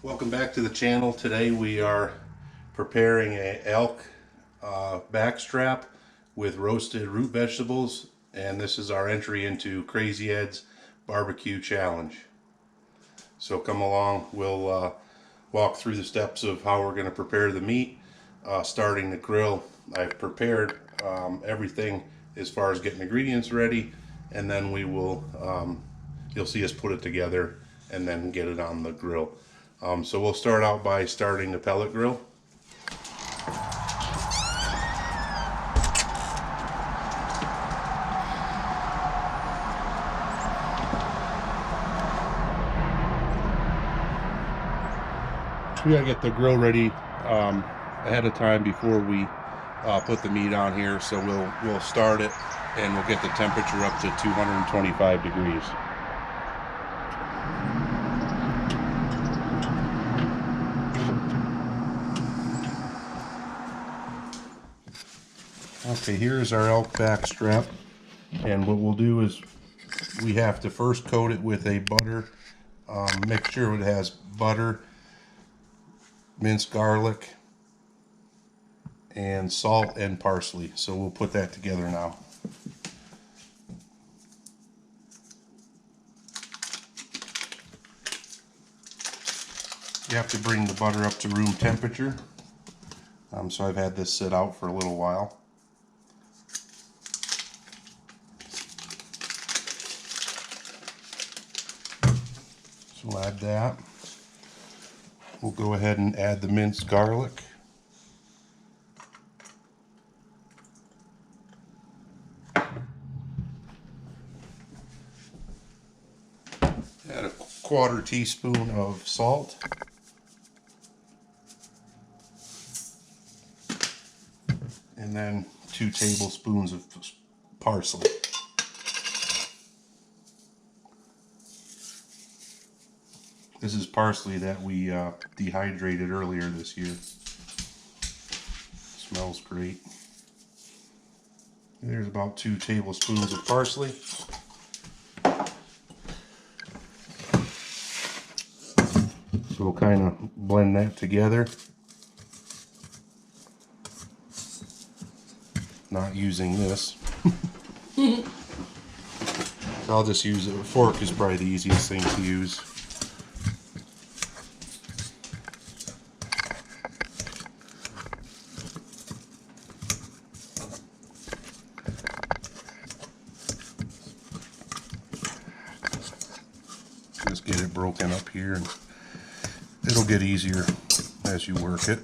Welcome back to the channel. Today we are preparing a elk backstrap with roasted root vegetables, and this is our entry into Crazy Ed's barbecue challenge. So come along, we'll walk through the steps of how we're going to prepare the meat. Starting the grill, I've prepared everything as far as getting ingredients ready, and then we will you'll see us put it together and then get it on the grill. So we'll start out by starting the pellet grill. We gotta get the grill ready ahead of time before we put the meat on here. So we'll start it and we'll get the temperature up to 225 degrees. Okay, here's our elk backstrap, and what we'll do is we have to first coat it with a butter mixture. It has butter, minced garlic, and salt and parsley. So we'll put that together now. You have to bring the butter up to room temperature. So I've had this sit out for a little while. So we'll add that. We'll go ahead and add the minced garlic. Add a 1/4 teaspoon of salt. And then 2 tablespoons of parsley. This is parsley that we dehydrated earlier this year. Smells great. There's about 2 tablespoons of parsley. So we'll kind of blend that together. Not using this. I'll just use it. A fork is probably the easiest thing to use. Just get it broken up here, and it'll get easier as you work it.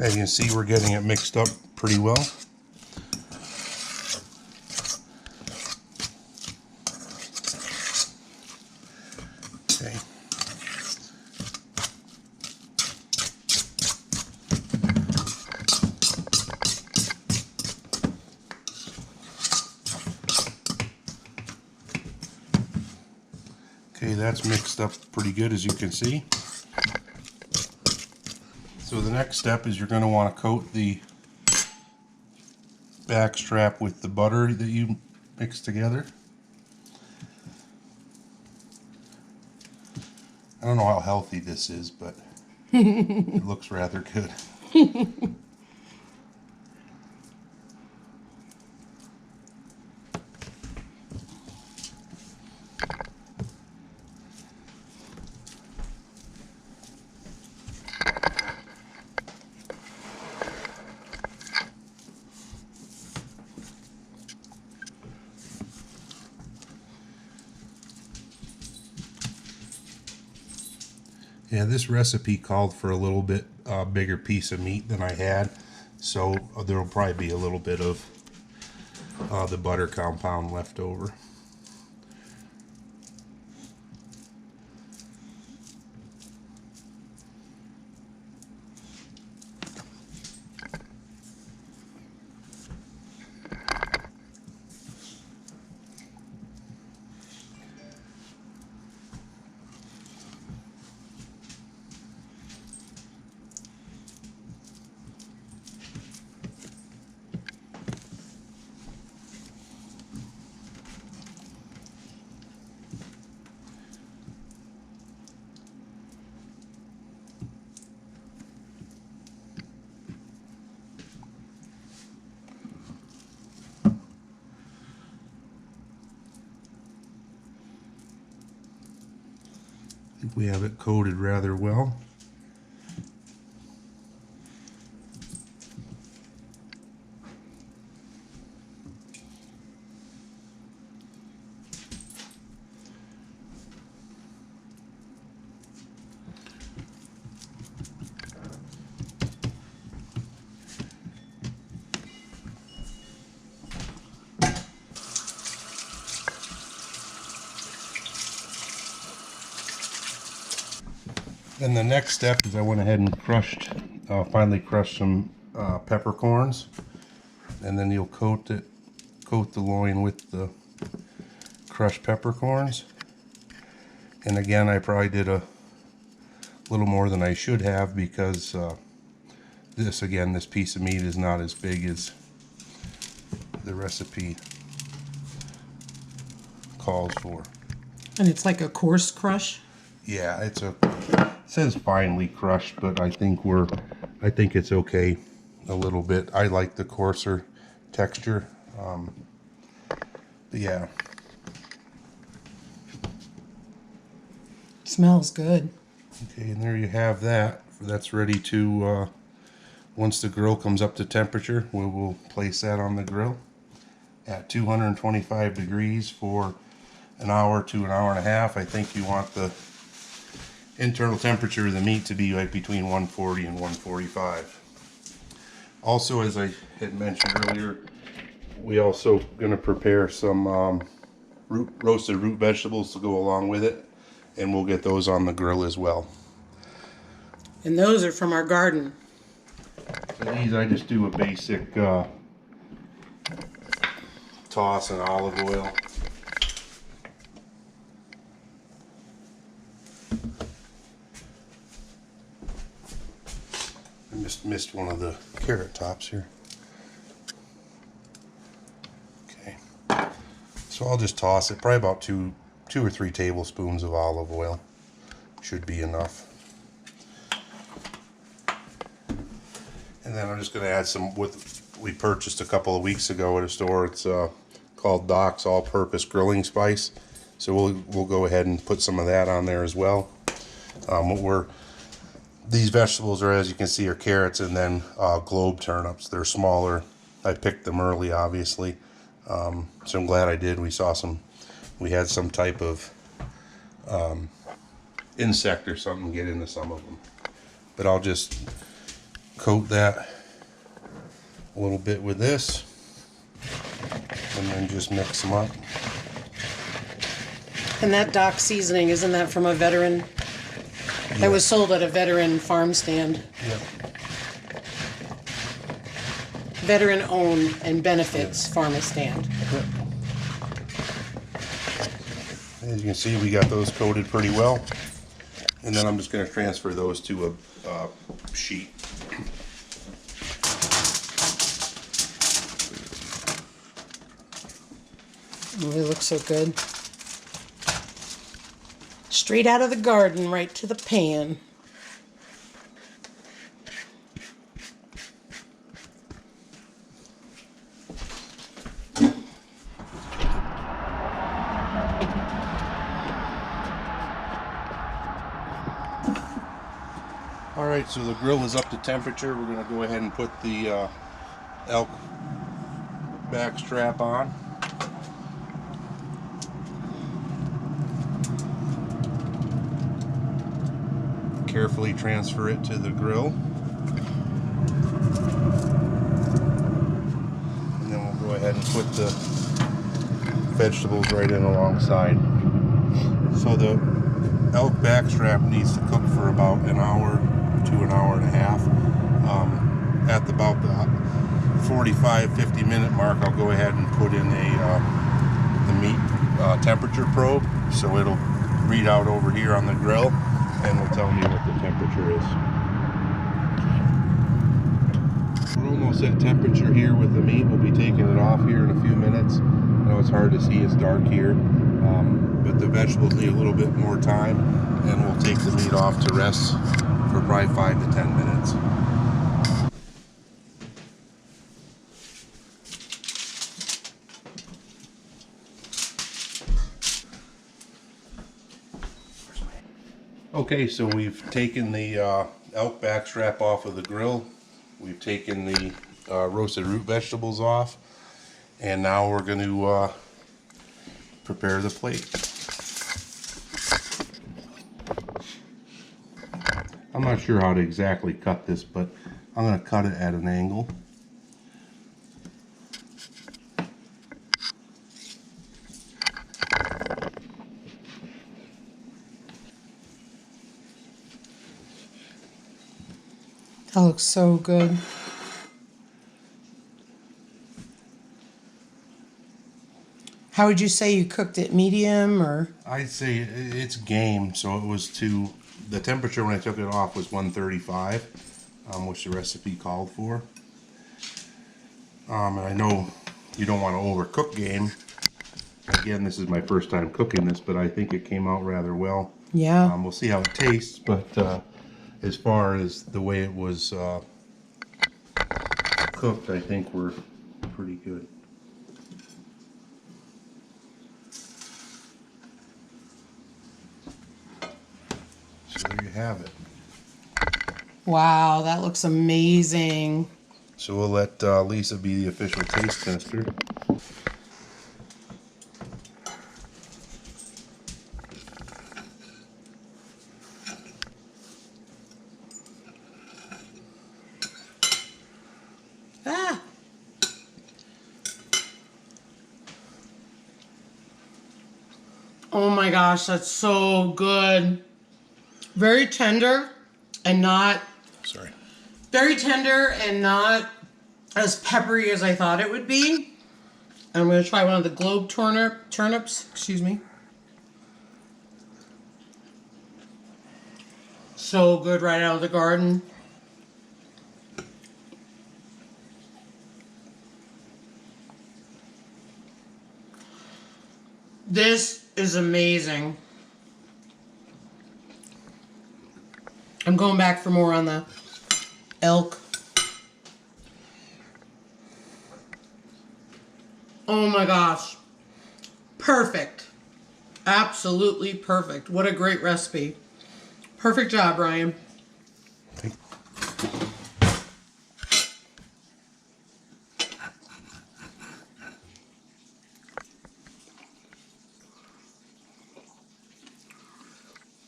As you can see, we're getting it mixed up pretty well. Okay. Okay, that's mixed up pretty good, as you can see. So the next step is you're going to want to coat the backstrap with the butter that you mixed together. I don't know how healthy this is, but it looks rather good. Yeah, this recipe called for a little bit bigger piece of meat than I had, so there will probably be a little bit of the butter compound left over. I think we have it coated rather well. Then the next step is I went ahead and finally crushed some peppercorns, and then you'll coat the loin with the crushed peppercorns. And again, I probably did a little more than I should have, because this piece of meat is not as big as the recipe calls for. And it's like a coarse crush? Yeah, it says finely crushed, but I think it's okay a little bit. I like the coarser texture. But yeah. Smells good. Okay, and there you have that. That's ready to, once the grill comes up to temperature, we will place that on the grill at 225 degrees for an hour to an hour and a half. I think you want the internal temperature of the meat to be like between 140 and 145. Also, as I had mentioned earlier, we also going to prepare some roasted root vegetables to go along with it, and we'll get those on the grill as well. And those are from our garden. For these, I just do a basic toss in olive oil. I just missed one of the carrot tops here. Okay, so I'll just toss it. Probably about two or three tablespoons of olive oil should be enough. And then I'm just going to add some what we purchased a couple of weeks ago at a store. It's called Doc's All-Purpose Grilling Spice. So we'll go ahead and put some of that on there as well. These vegetables are, as you can see, are carrots and then globe turnips. They're smaller. I picked them early, obviously. So I'm glad I did. We had some type of insect or something get into some of them. But I'll just coat that a little bit with this and then just mix them up. And that Doc seasoning, isn't that from a veteran? Yeah. That was sold at a veteran farm stand. Yep. Veteran owned and benefits farm stand. Yep. As you can see, we got those coated pretty well. And then I'm just going to transfer those to a sheet. Oh, they look so good. Straight out of the garden, right to the pan. Alright, so the grill is up to temperature. We're going to go ahead and put the elk backstrap on. carefully transfer it to the grill. And then we'll go ahead and put the vegetables right in alongside. So the elk backstrap needs to cook for about an hour to an hour and a half. At about the 45-50 minute mark, I'll go ahead and put in the meat temperature probe, so it'll read out over here on the grill and will tell me what the temperature is. We're almost at temperature here with the meat. We'll be taking it off here in a few minutes. I know it's hard to see, it's dark here, but the vegetables need a little bit more time, and we'll take the meat off to rest for probably 5 to 10 minutes. Okay, so we've taken the elk backstrap off of the grill. We've taken the roasted root vegetables off, and now we're going to prepare the plate. I'm not sure how to exactly cut this, but I'm going to cut it at an angle. That looks so good. How would you say you cooked it? Medium or? I'd say it's game, so it was the temperature when I took it off was 135, which the recipe called for. And I know you don't want to overcook game. Again, this is my first time cooking this, but I think it came out rather well. Yeah. We'll see how it tastes, but as far as the way it was cooked, I think we're pretty good. So there you have it. Wow, that looks amazing. So we'll let Lisa be the official taste tester. Ah. Oh my gosh, that's so good. Very tender and not... Sorry. Very tender and not as peppery as I thought it would be. I'm going to try one of the globe turnips. Excuse me. So good right out of the garden. This is amazing. I'm going back for more on the elk. Oh my gosh. Perfect. Absolutely perfect. What a great recipe. Perfect job, Ryan.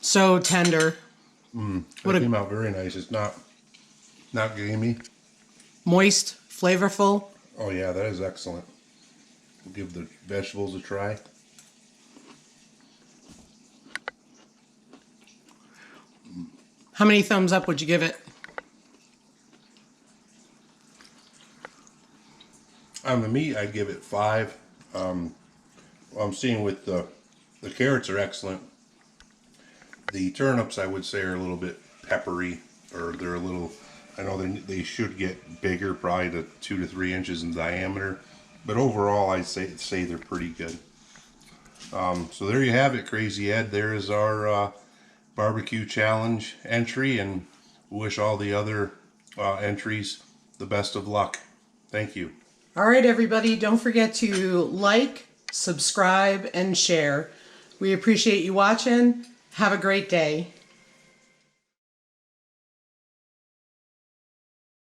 So tender. It came out very nice. It's not gamey. Moist, flavorful. Oh yeah, that is excellent. We'll give the vegetables a try. How many thumbs up would you give it? On the meat, I'd give it 5. I'm seeing with the carrots are excellent. The turnips, I would say, are a little bit peppery, or they're a little, I know they should get bigger, probably to 2 to 3 inches in diameter, but overall I'd say they're pretty good. So there you have it, Crazy Ed. There is our barbecue challenge entry, and wish all the other entries the best of luck. Thank you. All right, everybody, don't forget to like, subscribe, and share. We appreciate you watching. Have a great day.